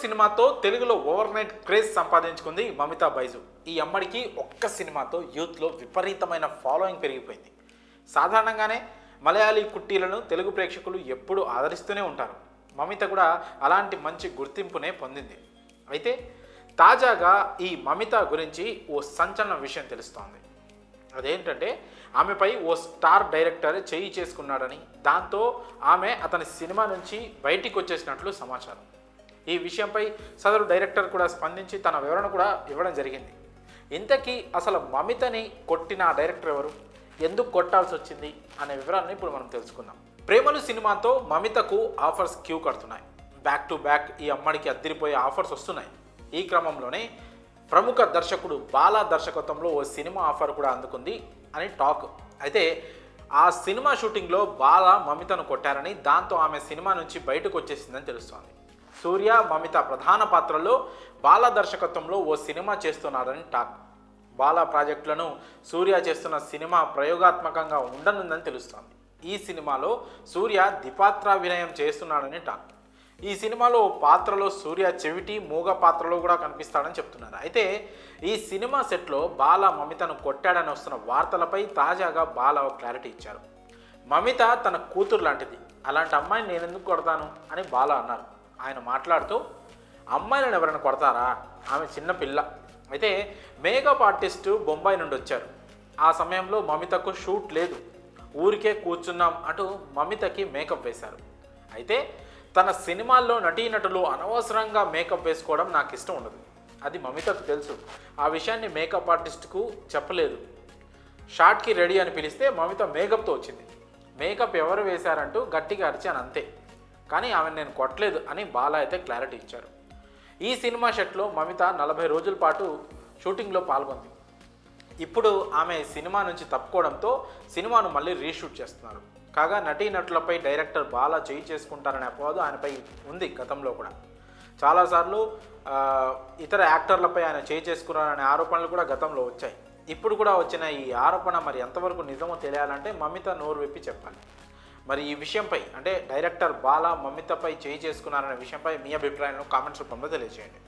సినిమాతో తెలుగులో over night craze సంపాదించుకుంది మమితా బైజు. ఈ అమ్మడికి ఒక్క సినిమాతో యూత్లో విపరీతమైన ఫాలోయింగ్ పెరిగిపోయింది. సాధారణంగానే మలయాళీ కుట్టీలను తెలుగు ప్రేక్షకులు ఎప్పుడూ ఆదరిస్తూనే ఉంటారు. మమిత కూడా అలాంటి మంచి గుర్తింపునే పొందింది. అయితే తాజాగా ఈ మమిత గురించి ఓ సంచలన విషయం తెలుస్తోంది. అదేంటంటే ఆమెపై ఓ స్టార్ డైరెక్టర్ చేయి చేసుకున్నాడని, దాంతో ఆమె అతని సినిమా నుంచి బయటికి వచ్చేసినట్లు సమాచారం. ఈ విషయంపై సదరు డైరెక్టర్ కూడా స్పందించి తన వివరణ కూడా ఇవ్వడం జరిగింది. ఇంతకీ అసలు మమితని కొట్టిన డైరెక్టర్ ఎవరు, ఎందుకు కొట్టాల్సి వచ్చింది అనే వివరాలను ఇప్పుడు మనం తెలుసుకుందాం. ప్రేమలు సినిమాతో మమితకు ఆఫర్స్ క్యూ కడుతున్నాయి. బ్యాక్ టు బ్యాక్ ఈ అమ్మడికి అద్దిరిపోయే ఆఫర్స్ వస్తున్నాయి. ఈ క్రమంలోనే ప్రముఖ దర్శకుడు బాలా దర్శకత్వంలో ఓ సినిమా ఆఫర్ కూడా అందుకుంది అని టాక్. అయితే ఆ సినిమా షూటింగ్లో బాలా మమితను కొట్టారని, దాంతో ఆమె సినిమా నుంచి బయటకు వచ్చేసిందని తెలుస్తోంది. సూర్య, మమిత ప్రధాన పాత్రల్లో బాలా దర్శకత్వంలో ఓ సినిమా చేస్తున్నారని టాక్. బాలా ప్రాజెక్టులను సూర్య చేస్తున్న సినిమా ప్రయోగాత్మకంగా ఉండనుందని తెలుస్తోంది. ఈ సినిమాలో సూర్య ద్విపాత్రాభినయం చేస్తున్నాడని టాక్. ఈ సినిమాలో పాత్రలో సూర్య చెవిటి మూగ పాత్రలో కూడా కనిపిస్తాడని చెప్తున్నారు. అయితే ఈ సినిమా సెట్లో బాలా మమితను కొట్టాడని వస్తున్న వార్తలపై తాజాగా బాలా క్లారిటీ ఇచ్చారు. మమిత తన కూతురు లాంటిది, అలాంటి అమ్మాయిని నేను ఎందుకు కొడతాను అని బాలా అన్నారు. ఆయన మాట్లాడుతూ, అమ్మాయిలను ఎవరైనా కొడతారా, ఆమె చిన్న పిల్ల. అయితే మేకప్ ఆర్టిస్టు బొంబాయి నుండి వచ్చారు. ఆ సమయంలో మమితకు షూట్ లేదు, ఊరికే కూర్చున్నాం అంటూ మమితకి మేకప్ వేశారు. అయితే తన సినిమాల్లో నటీనటులు అనవసరంగా మేకప్ వేసుకోవడం నాకు ఇష్టం ఉండదు, అది మమితకు తెలుసు. ఆ విషయాన్ని మేకప్ ఆర్టిస్ట్కు చెప్పలేదు. షాట్కి రెడీ అని పిలిస్తే మమిత మేకప్తో వచ్చింది. మేకప్ ఎవరు వేశారంటూ గట్టిగా అరిచాను అంతే, కానీ ఆమెను నేను కొట్టలేదు అని బాలా అయితే క్లారిటీ ఇచ్చారు. ఈ సినిమా సెట్లో మమిత 40 రోజుల పాటు షూటింగ్లో పాల్గొంది. ఇప్పుడు ఆమె సినిమా నుంచి తప్పుకోవడంతో సినిమాను మళ్ళీ రీషూట్ చేస్తున్నారు. కాగా నటీనటులపై డైరెక్టర్ బాలా చేయి చేసుకుంటారనే అపవాదు ఆయనపై ఉంది. గతంలో కూడా చాలాసార్లు ఇతర యాక్టర్లపై ఆయన చేయి చేసుకున్నారనే ఆరోపణలు కూడా గతంలో వచ్చాయి. ఇప్పుడు కూడా వచ్చిన ఈ ఆరోపణ మరి ఎంతవరకు నిజమో తెలియాలంటే మమిత నోరు విప్పి చెప్పాలి. మరి ఈ విషయంపై అంటే డైరెక్టర్ బాలా మమితపై చేయి చేసుకున్నారనే విషయంపై మీ అభిప్రాయాలను కామెంట్స్ రూపంలో తెలియజేయండి.